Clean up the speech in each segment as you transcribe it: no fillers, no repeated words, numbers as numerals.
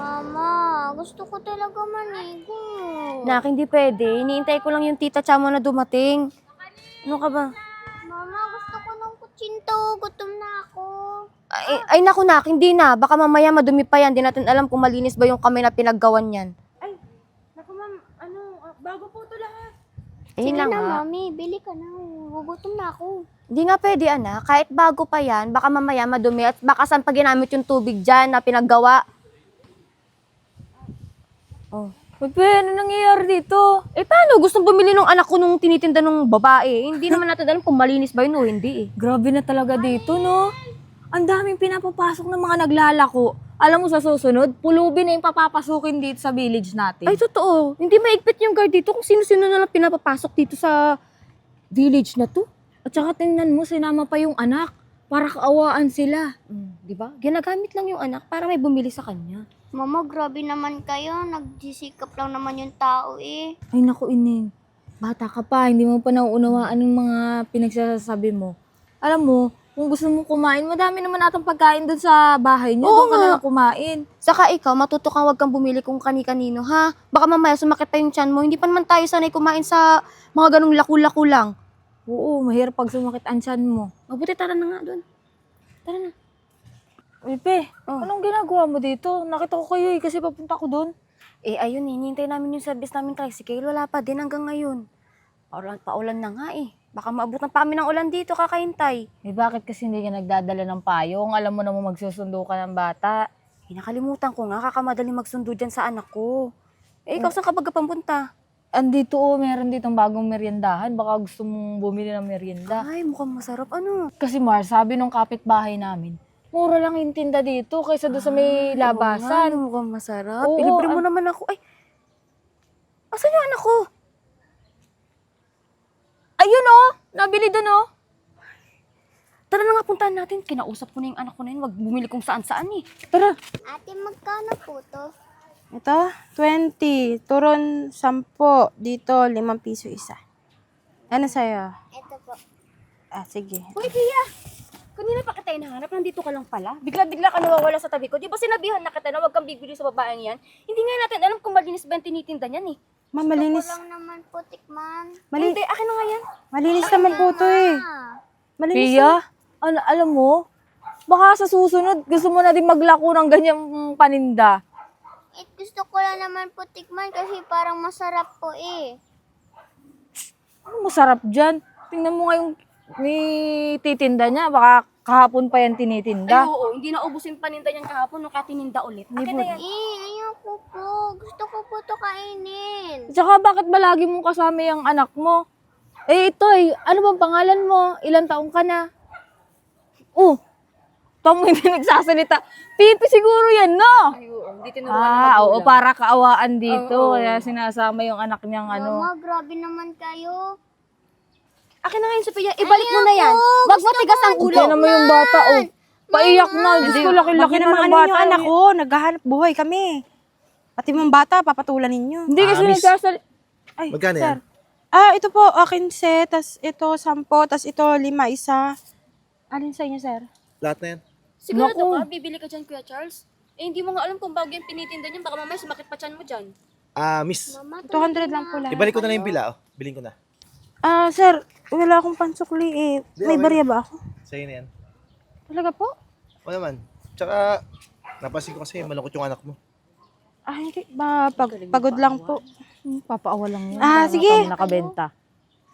Mama, gusto ko talaga manigo. Nak, hindi pwede. Iniintay ko lang yung tita Chamo na dumating. Ano ka ba? Mama, gusto ko ng kutsinto. Gutom na ako. Ay naku nak, hindi na. Baka mamaya madumi pa yan. Di natin alam kung malinis ba yung kamay na pinaggawan yan. Ay, naku ma'am, bago po ito lahat. Sige lang na, nga. Mami. Bili ka na. Gugutom na ako. Hindi nga pwede, anak. Kahit bago pa yan, baka mamaya madumi at baka saan pa ginamit yung tubig dyan na pinaggawa. Oh. Pepe, ano nangyayari dito? Eh paano? Gustong bumili ng anak ko nung tinitinda ng babae. Hindi naman natin alam kung malinis ba yun o hindi eh. Grabe na talaga dito, no? Ang daming pinapapasok ng mga naglalako. Alam mo sa susunod, pulubi na yung papapasukin dito sa village natin. Ay, totoo. Hindi maigpit yung guard dito kung sino-sino na lang pinapapasok dito sa village na to. At saka tingnan mo, sinama pa yung anak. Para kaawaan sila. Di ba? Ginagamit lang yung anak para may bumili sa kanya. Mama, grabe naman kayo. Nagsisikap lang naman yung tao eh. Ay naku, Ining. Bata ka pa, hindi mo pa nauunawaan ng mga pinagsasabi mo. Alam mo, kung gusto mong kumain, madami naman natang pagkain doon sa bahay niyo. Oo Doon ka nga. na lang kumain. Saka ikaw, matuto kang wag kang bumili kung kani-kanino, ha? Baka mamaya sumakit pa yung tiyan mo. Hindi pa naman tayo sanay kumain sa mga ganong laku-laku lang. Oo, mahirap pag sumakit ang tiyan mo. Mabuti, tara na nga doon. Tara na. Pepe, Oh. anong ginagawa mo dito? Nakita ko kayo kasi papunta ko doon. Eh, ayun eh. Hinihintay namin yung service namin tricycle. Wala pa din hanggang ngayon. Paulan na nga eh. Baka maabutan pa kami ng ulan dito, kakahintay. Eh bakit kasi hindi ka nagdadala ng payong? Alam mo naman magsusundo ka ng bata. Eh, nakalimutan ko nga, kakamadali magsundo dyan sa anak ko. Eh, ikaw saan ka baga pampunta? Andito meron ditong bagong meriendahan. Baka gusto mong bumili ng merienda. Ay, mukhang masarap. Ano? Kasi Mar, sabi nung kapitbahay namin, mura lang yung tinda dito kaysa doon sa may labasan. Oo nga, mukhang masarap. Oo, Ilibre mo naman ako. Ay, asan yung anak ko? Ayun oh! Nabili doon oh! Tara na nga, puntahan natin. Kinausap ko na yung anak ko na yun. Wag bumili kung saan-saan eh. Tara! Ate, magkano po to? Ito, 20. Turon, 10. Dito, 5 piso isa. Ano sa'yo? Ito po. Ah, sige. Uy, Pia! Kanina pa kita hinahanap, nandito ka lang pala. Bigla-bigla ka nawawala sa tabi ko. Di ba sinabihan na kita na wag kang bibili sa babaeng yan? Hindi nga natin alam kung malinis ba yung tinitinda niyan eh. Ma'am, malinis. Gusto ko lang naman po, tikman. Hindi, akin na nga yan. Malinis naman po to eh. Ah, Malinis Pia, alam mo, baka sa susunod gusto mo na din maglako ng ganyang paninda. gusto ko lang naman po tikman kasi parang masarap po eh. Ano masarap dyan? Tingnan mo nga yung titinda niya. Baka kahapon pa yan Ay, tinitinda. oo, hindi na ubus yung paninda niyan kahapon nung katininda ulit. Akin na yan. Ayoko po. Gusto ko po to kainin. Tsaka bakit ba lagi mong kasama yung anak mo? Eh, Itoy, ano bang pangalan mo? Ilang taong ka na? Oh, tamo hindi nagsasalita. Pipi siguro yan, no? Ay, oo, hindi tinuruan ng Oo, magulang. para kaawaan dito. Oo. Kaya sinasama yung anak niyang ano. Mama, grabe naman kayo. Akin na nga yun, Sophia. Ibalik mo na yan. Wag mo tigas ang ulo. Kaya naman yung bata, oh. Paiyak na. Diyos ko, laki-laki Bakit na naman ng ano bata. yung anak ko? Naghahanap buhay kami. Pati mong bata, papatulan ninyo. Hindi kasi Miss. nagsasalita. Ay, Magkano sir. yan? Ah, ito po, 15, tas ito 10, tas ito 5 isa. Alin sa inyo, sir? Lahat na yan? Sigurado ka, bibili ka dyan, Kuya Charles. Eh, hindi mo nga alam kung bago yung pinitinda niyan. Baka mamaya sumakit pa tiyan mo dyan. Ah, miss. Mama, 200 lang po lahat. Ibalik ko na lang yung bila, oh. Bilhin ko na. Ah, sir, wala akong pansukli eh. May okay. barya ba ako? Sa'yo na yan. Talaga po? O naman. Tsaka, napansin ko kasi malungkot yung anak mo. Ah, hindi. Pagod lang po. Papaawa lang yun. Ah, Para sige. kami nakabenta.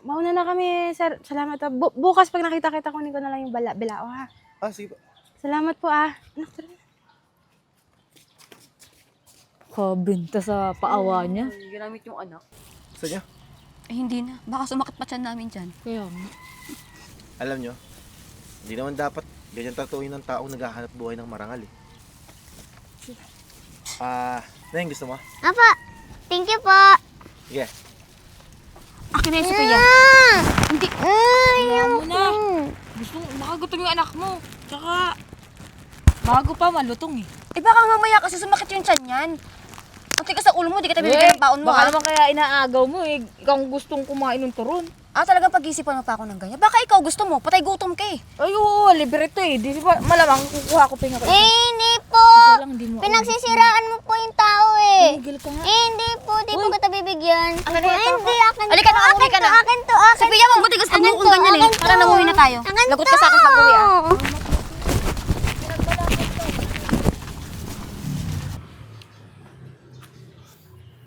Mauna na kami, sir. Salamat. Bukas pag nakita kita, kunin ko na lang yung bilao, ha? Ah, sige po. Salamat po, ah. Anak, tara na. Kabenta sa paawa niya. Ginamit yung anak. Gusto niyo? Eh, hindi na. Baka sumakit pa tiyan namin dyan. Kaya nga. Alam niyo, hindi naman dapat ganyan tatuin ng taong naghahanap buhay ng marangal eh. Ah, Neng, gusto mo? Apa, thank you po. Sige. Akin na yun, Sophia. Hindi. Kaya mo na. Gusto, makagutom yung anak mo. Tsaka, bago pa, malutong eh. Eh, baka mamaya kasi sumakit yung tiyan yan. Ang tigas sa ulo mo, di kita bibigyan ng baon mo, baka ha? naman kaya inaagaw mo eh. Ikaw ang gustong kumain ng turon. Ah, talagang pag-isipan mo pa ako ng ganyan. Baka ikaw gusto mo, patay gutom ka eh. Ay, oo, libre to eh. Di ba, malamang kukuha ko pinga ko. Hindi po. Isa lang, di mo alam. Pinagsisiraan mo po yung Sophia, mabuti gusto mo kung ganyan eh. Para nanguwi na tayo. Lagot ka sa akin pag-uwi ah.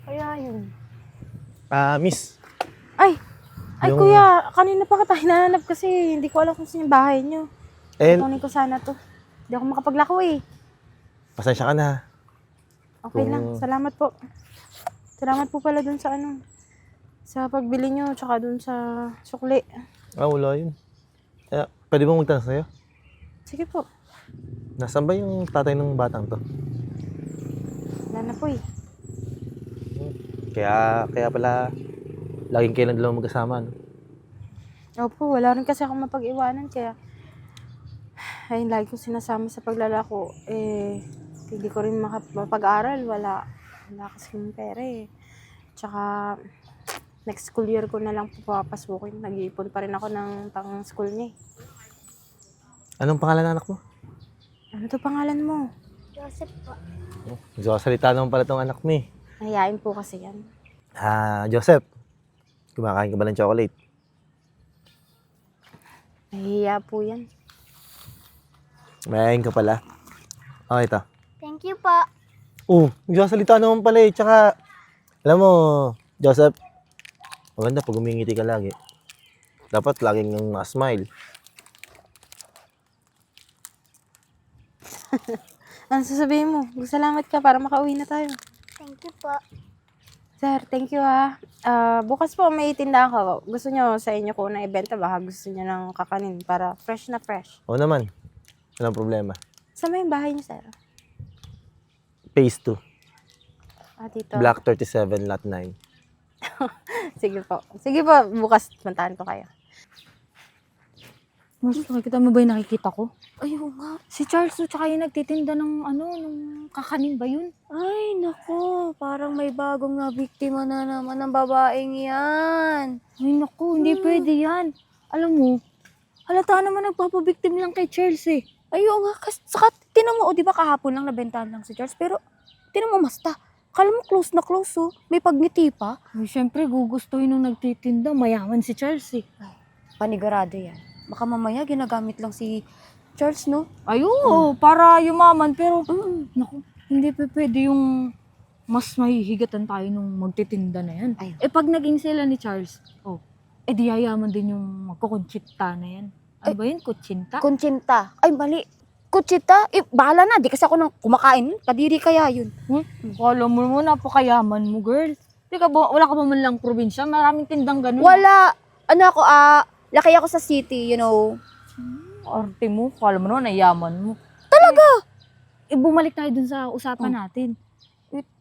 Kaya yun. Miss. Ay! Ay, Yung- kuya, kanina pa kita hinahanap kasi hindi ko alam kung saan yung bahay niyo. Eh, Kunin ko sana to. Hindi ako makapaglako eh. pasensya ka na. Okay Kung- lang, salamat po. Salamat po pala dun sa ano, sa pagbili niyo, tsaka dun sa sukli. Wala yun. Pwede bang magtanong sa'yo? Sige po, Nasaan ba yung tatay ng batang to? wala na po eh. Kaya pala, laging kailan dalawa magkasama, no? Opo, wala rin kasi akong mapag-iwanan, kaya ayun, lagi ko sinasama sa paglalako. Hindi ko rin mapag-aral, wala kasi yung pera eh. Tsaka, next school year ko na lang po papasukin. Nag-iipon pa rin ako ng pang school niya eh. Anong pangalan ng anak mo? Ano to pangalan mo? Joseph po. Nagsasalita naman pala tong anak mo eh. Nahiyain po kasi yan. Joseph, kumakain ka ba ng chocolate? Nahihiya po yan. Mayayain ka pala. Okay, ito. Thank you po. Nagsasalita naman pala eh. Tsaka, alam mo, Joseph, maganda pag umingiti ka lagi. Dapat laging yung smile. Ano sasabihin mo? Salamat ka para makauwi na tayo. Thank you po. Sir, thank you ha. Bukas po may tindahan ko. Gusto nyo sa inyo ko na ibenta, baka gusto nyo ng kakanin para fresh na fresh. Oo naman. Walang problema. Saan ba yung bahay niyo, sir? Phase 2. Dito. Block 37, lot 9. Sige po. Sige po, bukas puntahan ko kayo. Mas, nakikita mo ba yung nakikita ko? Ayun nga. Si Charles, tsaka yung nagtitinda ng ng kakanin ba yun? Ay, nako. Parang may bagong na biktima na naman ng babaeng yan. Ay naku, hindi pwede yan. Alam mo, halata naman nagpapabiktim lang kay Charles eh. Ayun nga. Saka, tinan mo, di ba kahapon lang nabentahan lang si Charles? Pero, tinan mo, masta. Kala mo close na close, oh. May pagngiti pa. Ay, syempre, gugustuhin nung nagtitinda. Mayaman si Charles eh. Panigurado yan. Baka mamaya ginagamit lang si Charles, no? Ay, oo, para yumaman. Pero, naku, hindi pa pwede yung mas mahihigatan tayo nung magtitinda na yan. Ayun. Eh, pag naging sila ni Charles, di yayaman din yung magkukuntsita na yan. Ano ba yun? Kutsinta? Kunchinta. Ay, mali. Kuchita? Bahala na. Di kasi ako nang kumakain. Kadiri kaya yun. Kala mo mo, napakayaman mo, girl. Wala ka ba man lang probinsya? Maraming tindang ganun. Wala. Ano ako, laki ako sa city, you know. Arte mo, kala mo naman, nayaman mo. Talaga? Bumalik tayo dun sa usapan natin.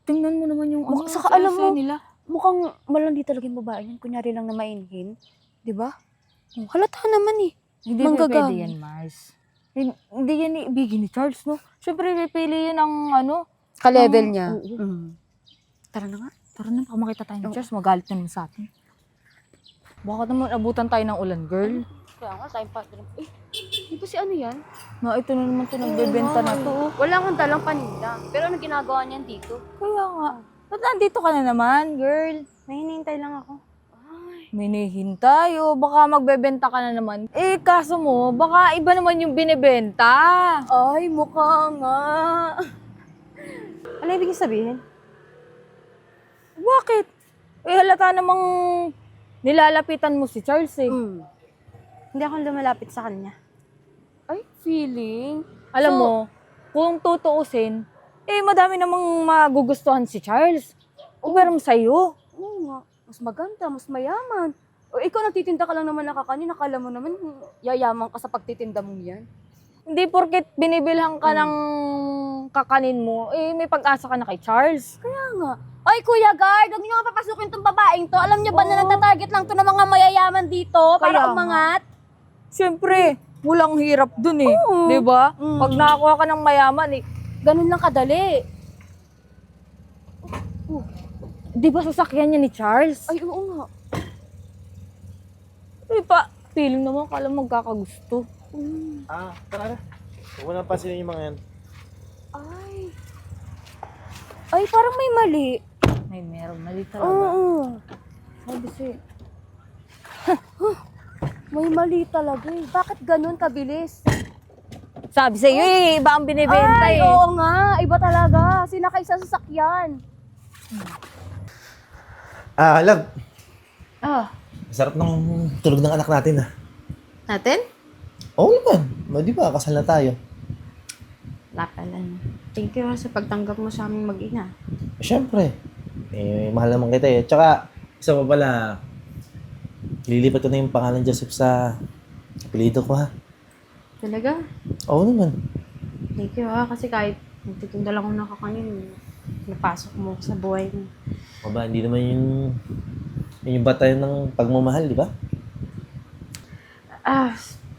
Tingnan mo naman yung Saka alam mo, nila. mukhang malandi talaga yung babae yan. Kunyari lang na mainhin. Di ba? Halata naman eh. Hindi Manggagamit. pwede yan, Mars. Hindi yan ibigin ni Charles, no? Siyempre, pipili yan ng Ka-level niya. Oo. Tara na nga. Tara na, baka makita tayo ni Charles, magalit na naman sa atin. Baka naman abutan tayo ng ulan, girl. Kaya nga, time pa. Di ba si ano yan? Ito na naman ito, nagbebenta na to. Wala akong dalang paninda. Pero ano ginagawa niyan dito? Kaya nga. Ba't nandito ka na naman, girl? May hinihintay lang ako. May nahihintay o baka magbebenta ka na naman. Eh, kaso mo, baka iba naman yung binibenta. Ay, mukha nga. Ano ibig sabihin? Bakit? Eh, halata namang nilalapitan mo si Charles eh. Hindi ako lumalapit sa kanya. Ay, feeling. Alam mo, kung tutuusin, madami namang magugustuhan si Charles. Pero sa'yo. Oo nga. Mas maganda, mas mayaman. O ikaw nagtitinda ka lang naman ng kakanin, nakala mo naman yayaman ka sa pagtitinda mong yan. Hindi porket binibilhan ka ng kakanin mo, may pag-asa ka na kay Charles. Kaya nga. Ay, Kuya Guard, huwag niyo nga papasukin tong babaeng to. Alam niyo ba na nagtatarget lang to ng mga mayayaman dito para Kaya umangat? Siyempre, walang hirap dun eh. Di ba? Pag nakakuha ka ng mayaman Ganun lang kadali. di ba sasakyan niya ni Charles? Ay, oo nga. Feeling naman kala magkakagusto. Tara na. Huwag mo nang pansinin yung mga yan. Ay, parang may mali. Meron mali talaga. Oo. Sabi siya. May mali talaga eh. Bakit ganun kabilis? Sabi sa'yo eh, iba ang binibenta Ay, eh. oo nga. Iba talaga. Sinakay sa sasakyan. Love. Ah. Sarap ng tulog ng anak natin Natin? Oo naman. Di ba, kasal na tayo. Wala pala. Thank you sa pagtanggap mo sa aming mag-ina. Siyempre. Mahal naman kita eh. Tsaka, isa pa pala, lilipat ko na yung pangalan Joseph sa apelido ko ha. Talaga? Oo naman. Thank you kasi kahit nagtitinda lang ako ng kakanin, napasok mo sa buhay mo. Aba, hindi naman yung batayan ng pagmamahal, di ba?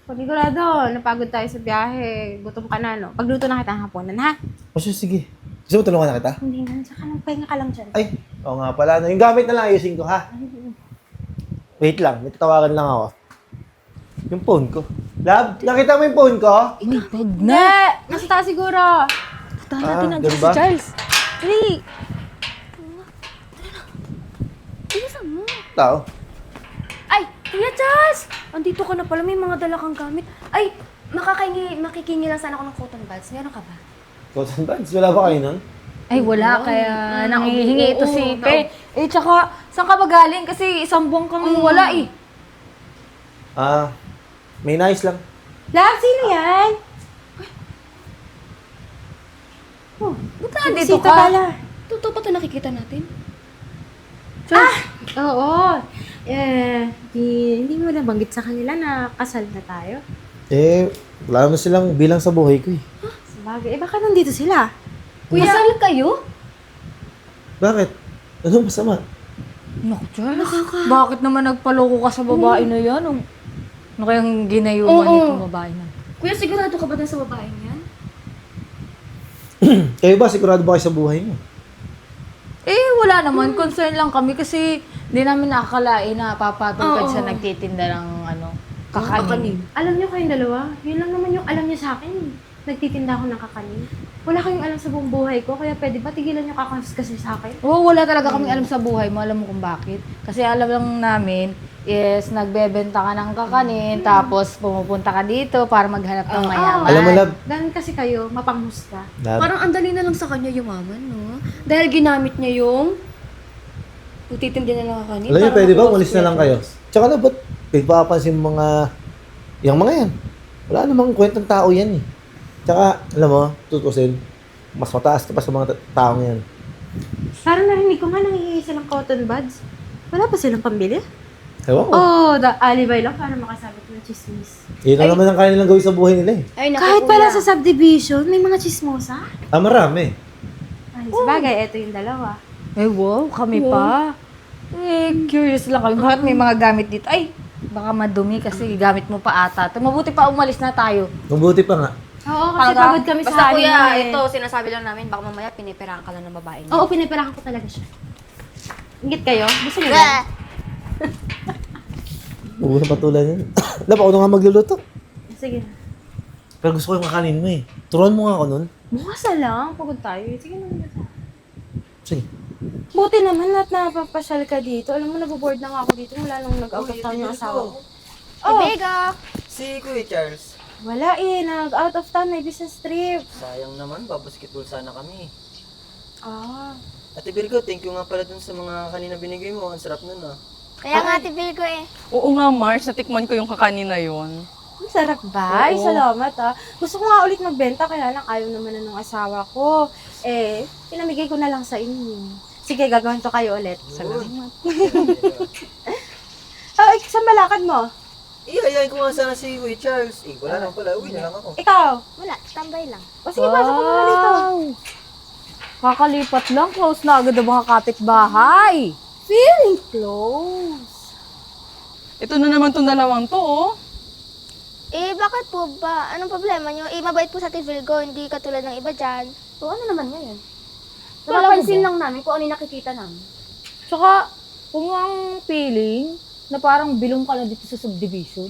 Panigurado, napagod tayo sa biyahe. Gutom ka na, no? Pagluto na kita ng hapunan, ha? O siya, sige. Gusto mo tulungan na kita? Hindi na, tsaka nagpahinga ka lang dyan. Ay, oo nga pala. Yung gamit na lang ayusin ko, ha? Wait lang, may tatawagan lang ako. Yung phone ko. Love, nakita mo yung phone ko? Huwag na. Hindi! Nasa taas siguro! Tahan natin nandiyan ganun si ba? Charles. Dali. Bilisan mo. Tao. Ay, Kuya Charles! Andito ka na pala. May mga dala kang gamit. Ay, makikingi lang sana ako ng cotton buds. Meron ka ba? Cotton buds, wala ba kayo nun? Ay, wala. Kaya nangihingi ito si Pe. Eh, tsaka, saan ka ba galing? Kasi isang buwan kang wala eh. May nice lang. Love, sino yan? Ba't nandito Sita ka? pala. Totoo ba ito nakikita natin? Oo. Hindi mo nabanggit sa kanila na kasal na tayo. Wala naman silang bilang sa buhay ko eh. Sabagay, baka nandito sila. Kasal kayo? Bakit? Ano masama? Naku, Charles. Bakit naman nagpaloko ka sa babae na yan? Ano kayang ginayuman nitong babae na? Kuya, sigurado ka ba na sa babaeng yan? Kayo ba, sigurado ba kayo sa buhay mo? Eh, wala naman. Concern lang kami kasi hindi namin nakakalain na papatungkad sa nagtitinda ng kakanin. Alam niyo kayong dalawa, yun lang naman yung alam niya sa akin. Nagtitinda ako ng kakanin. Wala kayong alam sa buong buhay ko, kaya pwede ba tigilan niyo kasi sa akin? Oo, wala talaga kaming alam sa buhay mo. Alam mo kung bakit? Kasi alam lang namin is nagbebenta ka ng kakanin, tapos pumupunta ka dito para maghanap ng mayaman. Alam mo, love. Ganun kasi kayo, mapanghusga. Love. Parang andali na lang sa kanya yumaman, no? Dahil ginamit niya yung titindi na lang kakanin. Alam niyo, para pwede ba? makuha Umalis si na lang Kuya kayo. Charles. Tsaka na, ba't pagpapansin yung mga yan? Wala namang kwentang tao yan eh. Tsaka, alam mo, tutusin, mas mataas ka pa sa mga taong yan. Parang narinig ko nga nangihingi silang cotton buds. Wala pa silang pambili? Ewan ko. Alibay lang para makasabit ng chismis. Yun na naman ang kaya nilang gawin sa buhay nila eh. Ay, naku, Kahit kuya. pala sa subdivision, may mga chismosa. Marami. Ay, sabagay, eto yung dalawa. Eh, wow, kami pa. Eh, curious lang kami. Bakit may mga gamit dito? Ay, baka madumi kasi gamit mo pa ata. Mabuti pa umalis na tayo. Mabuti pa nga. Oo, kasi pagod kami Basta sa kuya, anime. ito, sinasabi lang namin, baka mamaya piniperahan ka lang ng babae niya. Oo, pinipirahan ko talaga siya. Ingit kayo? Gusto niyo ba? Huwag na patulan yan. Love, ako na nga magluluto. Sige. Pero gusto ko yung kakanin mo eh. Turuan mo nga ako nun. Bukas na lang, pagod tayo. Sige naman na. Sige. Buti naman at napapasyal ka dito. Alam mo, naboboard na nga ako dito mula nung nag-out of town yung asawa ko. Oh, Ibiga! Si Kuya Charles. wala nag-out of town, may business trip. Sayang naman, babasketball sana kami. Ah, Ate Virgo, thank you nga pala dun sa mga kanina binigay mo. Ang sarap nun ah. Kaya nga, Virgo eh. Oo nga, Mars. Natikman ko yung kakanin na yun. ang sarap ba? Ay, salamat Gusto ko nga ulit magbenta, kaya lang ayaw naman na ng asawa ko. Pinamigay ko na lang sa inyo. Sige, gagawin to kayo ulit. Salamat. Saan malakad mo? Iyayain ko nga sana si Kuya Charles. Wala naman pala. Uwi na lang ako. Ikaw? Wala, tambay lang. O sige, pasok ko muna dito. Kakalipat lang, close na agad ang mga kapitbahay. Feeling close. Ito na naman tong dalawang to, oh. Bakit po ba? Anong problema nyo? Mabait po sa Virgo, hindi katulad ng iba dyan. O, ano naman ngayon? Wala Napapansin lang namin kung ano yung nakikita namin. Tsaka, kung ang feeling na parang bilong ka na dito sa subdivision,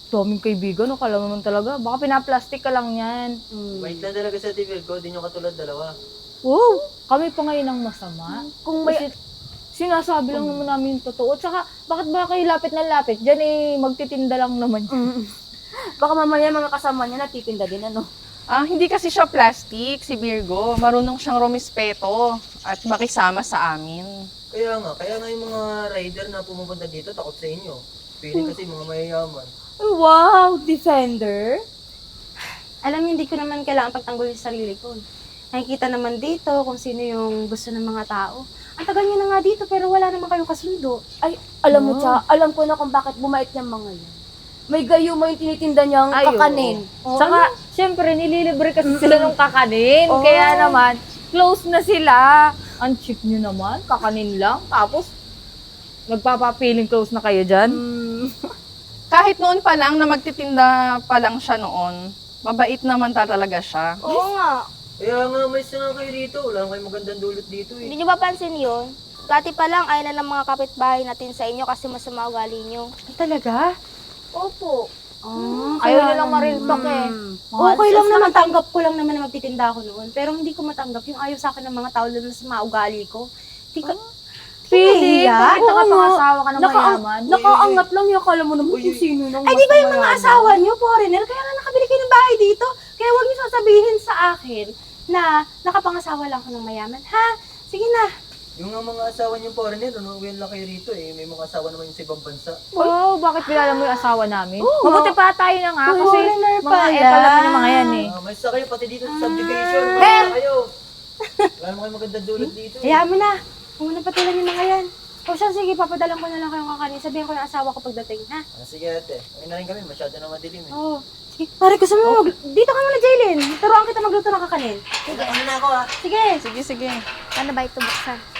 daming kaibigan, akala mo naman talaga. Baka pinaplastic ka lang yan. Wait lang talaga sa Ate Virgo. Di nyo katulad dalawa. Wow! Kami pa ngayon ang masama. Kung may... Sinasabi lang naman namin yung totoo. Tsaka, bakit ba kayo lapit na lapit? Diyan magtitinda lang naman. Baka mamaya mga kasama niya natitinda din, ano? Hindi kasi siya plastic, si Virgo. Marunong siyang rumispeto at makisama sa amin. Kaya nga yung mga rider na pumupunta dito takot sa inyo. Feeling kasi mga mayayaman. Wow, defender? Alam niyo, hindi ko naman kailangan pagtanggolin sa sarili ko. Nakikita naman dito kung sino yung gusto ng mga tao. Ang tagal niyo na nga dito pero wala naman kayong kasundo. Ay, alam mo, Cha, alam ko na kung bakit bumait yung mga yan. May gayuma yung tinitinda niyang kakanin. Saka, syempre, nililibre kasi sila ng kakanin. Oo. Kaya naman, close na sila. Ang cheap nyo naman, kakanin lang. Tapos, magpapapiling close na kayo dyan. Kahit noon pa lang na magtitinda pa lang siya noon, mabait naman talaga siya. Oo nga. Kaya nga, may na kayo dito. Wala kayong magandang dulot dito eh. Hindi nyo ba pansin yun? Dati pa lang, ayaw na ng mga kapitbahay natin sa inyo kasi masama ugali nyo. Ay, talaga? Opo. Ayaw nilang mariltok eh. Okay lang naman, tanggap ko lang naman na magtitinda ako noon. Pero hindi ko matanggap yung ayaw sa akin ng mga tao lalo na sa mga ugali ko. Hindi ko... Pili, Nahiya? bakit nakapangasawa ka ng mayaman? Nakaangat lang yung akala mo naman kung sino nang Ay, di ba yung mga asawa niyo, foreigner? Kaya nga nakabili kayo ng bahay dito. Kaya huwag niyo sasabihin sa akin na nakapangasawa lang ako ng mayaman. Ha? Sige na. Yung nga mga asawa niyo foreigner, uwi lang kayo rito eh. May mga asawa naman yung sa ibang bansa. Wow, bakit kilala mo yung asawa namin? Mabuti pa tayo na nga kasi Foreigner mga pala. epal naman yung mga yan eh. May sa kayo, pati dito sa subdivision. May kayo. Wala naman kayo magandang dulot dito eh. Hayaan mo na. Huwag mo na patulan yung mga yan. O siya, sige, papadalan ko na lang kayong kakanin. Sabihin ko ng asawa ko pagdating, ha? Sige ate, uwi na rin kami. Masyado na madilim eh. Oo. Sige. Pare, gusto mo, dito ka muna, Jaylin. Turuan kita magluto ng kakanin. Sige, ano na ako ah. Sige. Sige, sige. Paano ba ito buksan?